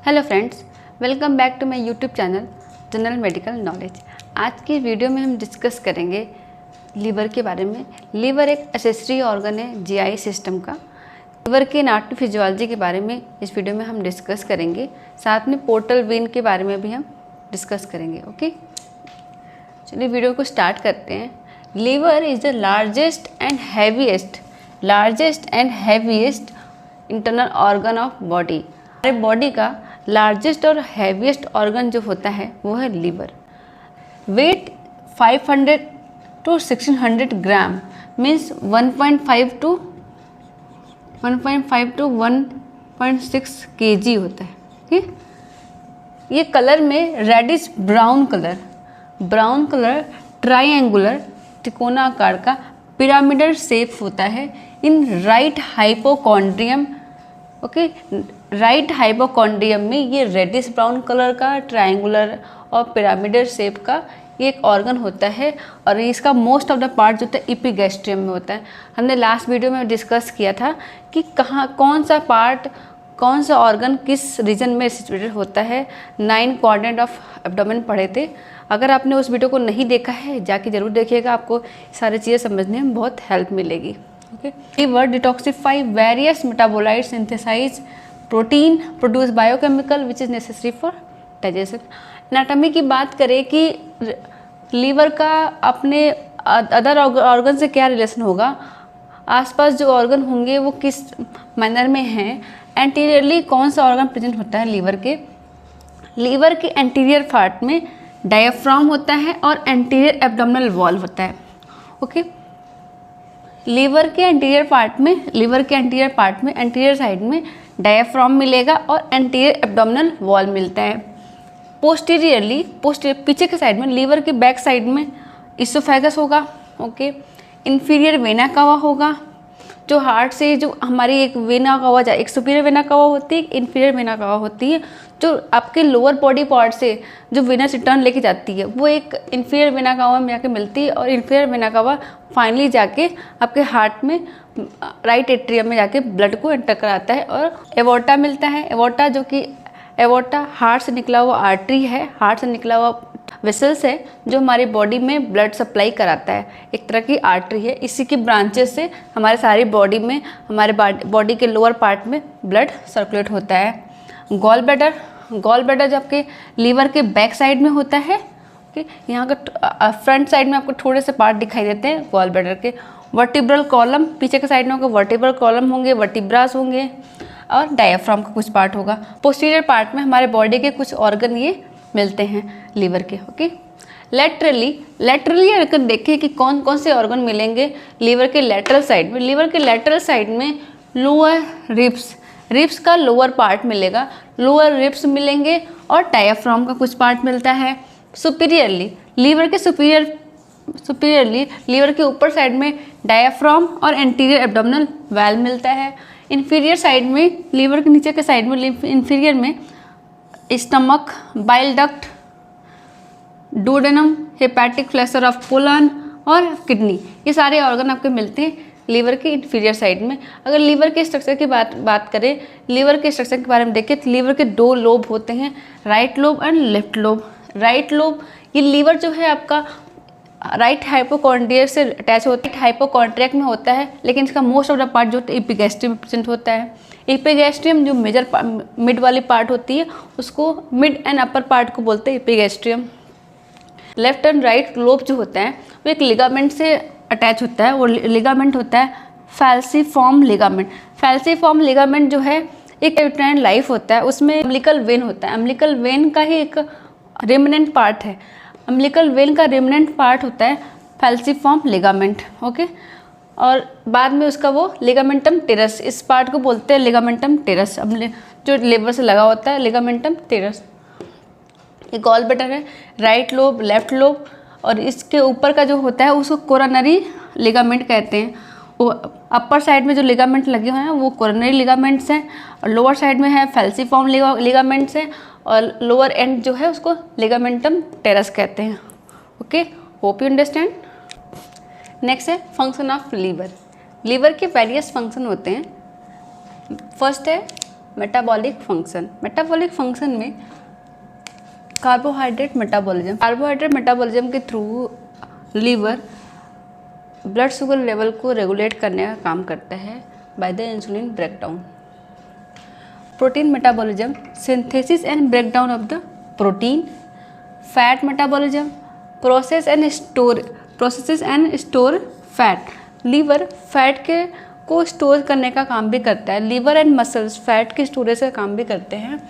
Hello friends, welcome back to my YouTube channel general medical knowledge. आज की video में हम डिस्कस करेंगे लीवर के बारे में। लीवर एक एक्सेसरी ऑर्गन है जीआई सिस्टम का। लीवर के एनाटॉमी फिजियोलॉजी के बारे में इस वीडियो में हम डिस्कस करेंगे। साथ में पोर्टल वेन के बारे में भी हम डिस्कस करेंगे। ओके, चलिए वीडियो को स्टार्ट करते हैं। Liver is the largest and heaviest internal organ of body. हमारे बॉडी का लार्जेस्ट और हैवीएस्ट ऑर्गन जो होता है वो है liver. Weight 500 to 1600 gram means 1.5 to 1.6 kg होता है। ठीक, ये कलर में रेडिश ब्राउन कलर ट्राइएंगुलर त्रिकोणा आकार का पिरामिडल शेप होता है in right hypochondrium. Okay, right hypochondrium में ये रेडिश ब्राउन कलर का ट्रायंगुलर और पिरामिडल शेप का ये एक ऑर्गन होता है और इसका मोस्ट ऑफ द पार्ट जो होता है एपिगैस्ट्रियम में होता है। हमने लास्ट वीडियो में डिस्कस किया था कि कहाँ कौन सा ऑर्गन किस रीजन में सिचुएटेड होता है। 9 क्वाड्रेंट ऑफ एब्डोमेन पढ़े थे। अगर आपने उस वीडियो को नहीं देखा है जाके ज़रूर देखिएगा, आपको सारी चीज़ें समझने में बहुत हेल्प मिलेगी। Okay, liver detoxify various metabolite synthesize protein produce biochemical which is necessary for digestion. Anatomy की बात करें कि लीवर का अपने अदर ऑर्गन से क्या रिलेशन होगा, आसपास जो ऑर्गन होंगे वो किस मैनर में हैं, एंटीरियरली कौन सा ऑर्गन प्रेजेंट होता है लीवर के एंटीरियर पार्ट में डायफ्राम होता है और एंटीरियर एब्डोमिनल वॉल होता है। ओके, लीवर के एंटीरियर पार्ट में एंटीरियर साइड में डायफ्राम मिलेगा और एंटीरियर एब्डोमिनल वॉल मिलता है। पीछे के साइड में लीवर के बैक साइड में इसोफेगस होगा। ओके, इंफीरियर वेना कावा होगा, जो हार्ट से जो हमारी एक वेना कावा जाए, एक सुपीरियर वेना कावा होती है, एक इंफीरियर वेना कावा होती है, जो आपके लोअर बॉडी पार्ट से जो वेनस रिटर्न लेके जाती है वो एक इंफीरियर वेना कावा में जाके मिलती है और इंफीरियर वेना कावा फाइनली जाके आपके हार्ट में राइट एट्रियम में जाके ब्लड को एंटर कराता है और एवोर्टा मिलता है। एवोर्टा हार्ट से निकला हुआ आर्टरी है, हार्ट से निकला हुआ वेसल्स है जो हमारी बॉडी में ब्लड सप्लाई कराता है, एक तरह की आर्टरी है। इसी की ब्रांचेस से हमारे सारी बॉडी में, हमारे बॉडी के लोअर पार्ट में ब्लड सर्कुलेट होता है। गॉल ब्लैडर जो आपके लीवर के बैक साइड में होता है। ओके, यहाँ का फ्रंट साइड में आपको थोड़े से पार्ट दिखाई देते हैं गॉल ब्लैडर के। वर्टिब्रल कॉलम, पीछे के साइड में आपको वर्टिब्रल कॉलम होंगे, वर्टिब्रास होंगे और डायफ्राम का कुछ पार्ट होगा। पोस्टीरियर पार्ट में हमारे बॉडी के कुछ ऑर्गन ये मिलते हैं लीवर के। ओके, लेटरली अगर देखें कि कौन कौन से ऑर्गन मिलेंगे लीवर के लेटरल साइड में लोअर रिब्स का लोअर पार्ट मिलेगा, लोअर रिब्स मिलेंगे और डायफ्राम का कुछ पार्ट मिलता है। सुपीरियरली लीवर के ऊपर साइड में डायफ्राम और एंटीरियर एब्डोमिनल वॉल मिलता है। इंफीरियर साइड में, लीवर के नीचे के साइड में, इंफीरियर में stomach, bile duct, duodenum, hepatic flexor of colon और किडनी, ये सारे ऑर्गन आपके मिलते हैं लीवर के इंफीरियर साइड में। अगर लीवर के स्ट्रक्चर की बात करें, लीवर के स्ट्रक्चर के बारे में देखें तो लीवर के 2 लोब होते हैं, right lobe and left lobe. Right lobe, ये लीवर जो है आपका राइट हाइपोकॉन्ड्रिया से अटैच होता है, हाइपोकॉन्ड्रियक में होता है, लेकिन इसका मोस्ट ऑफ द पार्ट जो होता है एपिगैस्ट्रियम में प्रेजेंट होता है। एपिगैस्ट्रियम जो मेजर मिड वाली पार्ट होती है उसको मिड एंड अपर पार्ट को बोलते हैं epigastrium. Left and right lobe जो होता है वो एक लिगामेंट से अटैच होता है, वो लिगामेंट होता है फैल्सीफॉर्म लिगामेंट जो है एक यूट्राइन लाइफ होता है, उसमें अम्बिलिकल वेन होता है। अम्बिलिकल वेन का ही एक रिमनेंट पार्ट है, अम्बिलिकल वेन का रिमनेंट पार्ट होता है फैल्सीफॉर्म लिगामेंट। ओके, और बाद में उसका वो लिगामेंटम टेरस, इस पार्ट को बोलते हैं लिगामेंटम टेरस, जो लीवर से लगा होता है लिगामेंटम टेरस। ये गॉल ब्लैडर है, राइट लोब, लेफ्ट लोब, और इसके ऊपर का जो होता है उसको कोरोनरी लिगामेंट कहते हैं। वो अपर साइड में जो लिगामेंट लगे हुए हैं वो कोरोनरी लिगामेंट्स हैं और लोअर साइड में है फैल्सीफॉर्म लिगामेंट्स हैं और लोअर एंड जो है उसको लिगामेंटम टेरस कहते हैं। Okay, hope you understand. Next है फंक्शन ऑफ लीवर के वेरियस फंक्शन होते हैं। फर्स्ट है मेटाबॉलिक फंक्शन। मेटाबॉलिक फंक्शन में कार्बोहाइड्रेट मेटाबॉलिज्म के through liver blood sugar level को रेगुलेट करने का काम करता है by the insulin breakdown. Protein metabolism, synthesis and breakdown of the protein. Fat metabolism, processes and store fat. Liver fat के को स्टोर करने का काम भी करता है। लीवर एंड मसल्स फैट के स्टोरेज का काम भी करते हैं।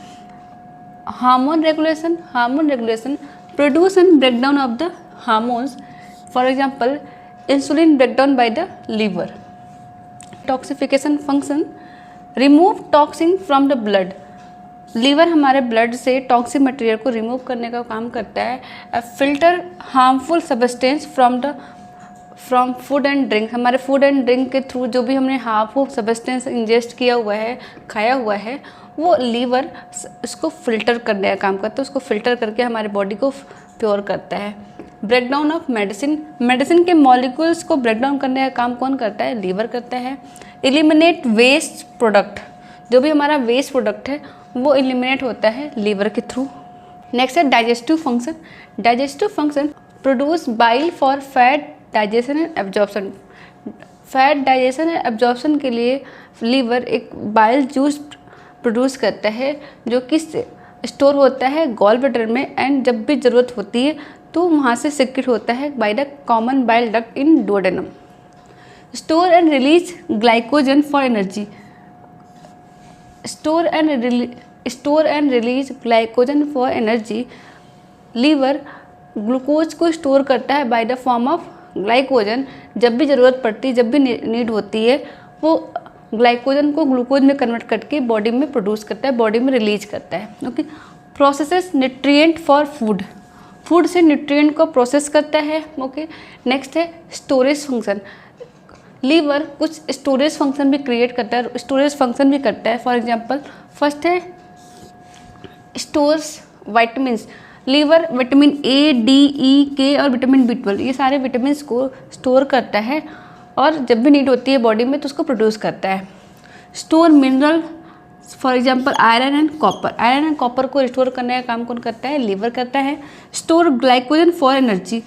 Hormone regulation, produce and breakdown of the hormones, for example insulin breakdown by the liver. Toxification function, remove toxin from the blood. Liver हमारे ब्लड से टॉक्सिक मटेरियल को remove करने का काम करता है। Filter harmful substance from food and drink. हमारे food and drink के थ्रू जो भी हमने हार्मफुल सब्सटेंस इंजेस्ट किया हुआ है, खाया हुआ है, वो लीवर उसको फिल्टर करने का काम करता है। उसको फिल्टर करके हमारे बॉडी को प्योर करता है। ब्रेकडाउन ऑफ मेडिसिन के मॉलिक्यूल्स को ब्रेकडाउन करने का काम कौन करता है? लीवर करता है। एलिमिनेट वेस्ट प्रोडक्ट, जो भी हमारा वेस्ट प्रोडक्ट है वो एलिमिनेट होता है लीवर के थ्रू। नेक्स्ट है digestive function, produce bile for fat digestion and absorption. Fat digestion and absorption के लिए लीवर एक बाइल जूस प्रोड्यूस करता है जो कि स्टोर होता है गॉल ब्लैडर में, एंड जब भी ज़रूरत होती है तो वहाँ से सिक्रेट होता है by the common bile duct in duodenum. Store and release glycogen for energy. Store and release glycogen for energy. Liver glucose को स्टोर करता है by the form of glycogen. जब भी ज़रूरत पड़ती है, जब भी नीड होती है, वो ग्लाइकोजन को ग्लूकोज में कन्वर्ट करके बॉडी में प्रोड्यूस करता है, बॉडी में रिलीज करता है। Okay. Processes nutrient for food से न्यूट्रिएंट को प्रोसेस करता है। ओके। नेक्स्ट है स्टोरेज फंक्शन। लीवर कुछ स्टोरेज फंक्शन भी क्रिएट करता है, फॉर एग्जांपल फर्स्ट है stores vitamins. Liver vitamin A, D, E, K और विटामिन B12 ये सारे विटामिन्स को स्टोर करता है और जब भी नीड होती है बॉडी में तो उसको प्रोड्यूस करता है। Store mineral, for example iron and copper को स्टोर करने का काम कौन करता है? लीवर करता है। Store glycogen for energy,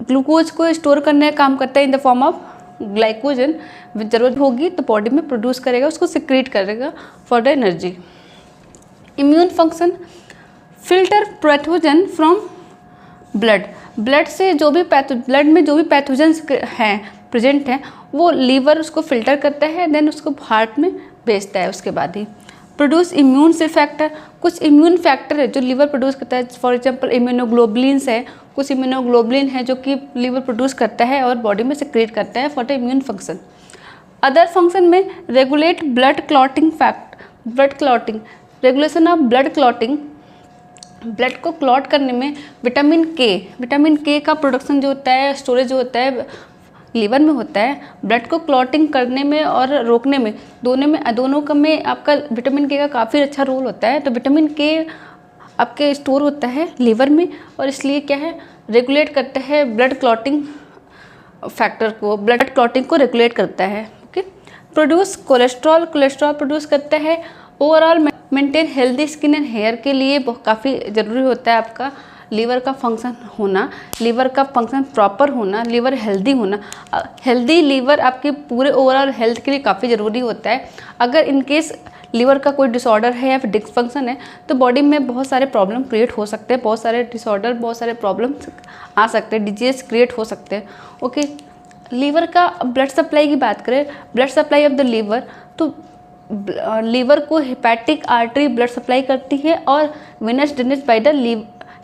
glucose को स्टोर करने का काम करता है in the form of glycogen. ज़रूरत होगी तो बॉडी में प्रोड्यूस करेगा, उसको सिक्रेट करेगा for the energy. Immune function, filter pathogen from blood से जो भी ब्लड में जो भी पैथोजेंस हैं प्रेजेंट हैं वो लीवर उसको फिल्टर करता है, देन उसको हार्ट में भेजता है। उसके बाद ही प्रोड्यूस इम्यून से फैक्टर, कुछ इम्यून फैक्टर है जो लीवर प्रोड्यूस करता है, फॉर एग्जांपल इम्यूनोग्लोबुलिन्स है, कुछ इम्यूनोग्लोबुलिन है जो कि लीवर प्रोड्यूस करता है और बॉडी में सिक्रेट करता है for the immune function. Other function में regulate blood clotting, regulation of blood clotting. Blood को क्लॉट करने में विटामिन के का प्रोडक्शन जो होता है, स्टोरेज जो होता है लीवर में होता है। ब्लड को क्लॉटिंग करने में और रोकने में दोनों में आपका विटामिन के का काफ़ी अच्छा रोल होता है। तो विटामिन के आपके स्टोर होता है लीवर में और इसलिए क्या है, रेगुलेट करता है ब्लड क्लॉटिंग को रेगुलेट करता है। ओके। प्रोड्यूस कोलेस्ट्रॉल प्रोड्यूस करता है। Overall maintain healthy skin and hair के लिए काफ़ी ज़रूरी होता है आपका लीवर का फंक्शन होना, लीवर का फंक्शन प्रॉपर होना, लीवर हेल्दी होना। हेल्दी लीवर आपके पूरे ओवरऑल हेल्थ के लिए काफ़ी ज़रूरी होता है। अगर इनकेस लीवर का कोई डिसऑर्डर है या फिर डिसफंक्शन है तो बॉडी में बहुत सारे प्रॉब्लम क्रिएट हो सकते हैं, बहुत सारे डिसऑर्डर, बहुत सारे प्रॉब्लम्स आ सकते हैं, डिजीज क्रिएट हो सकते हैं। ओके। लीवर का ब्लड सप्लाई की बात करें, blood supply of the liver, तो लीवर को हेपेटिक आर्टरी ब्लड सप्लाई करती है और venous drainage by the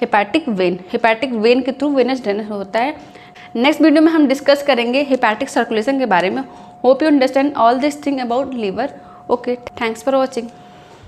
hepatic vein के थ्रू वेनस ड्रेनेज होता है। नेक्स्ट वीडियो में हम डिस्कस करेंगे हेपेटिक सर्कुलेशन के बारे में। Hope you understand all this thing about liver. Okay, thanks for watching.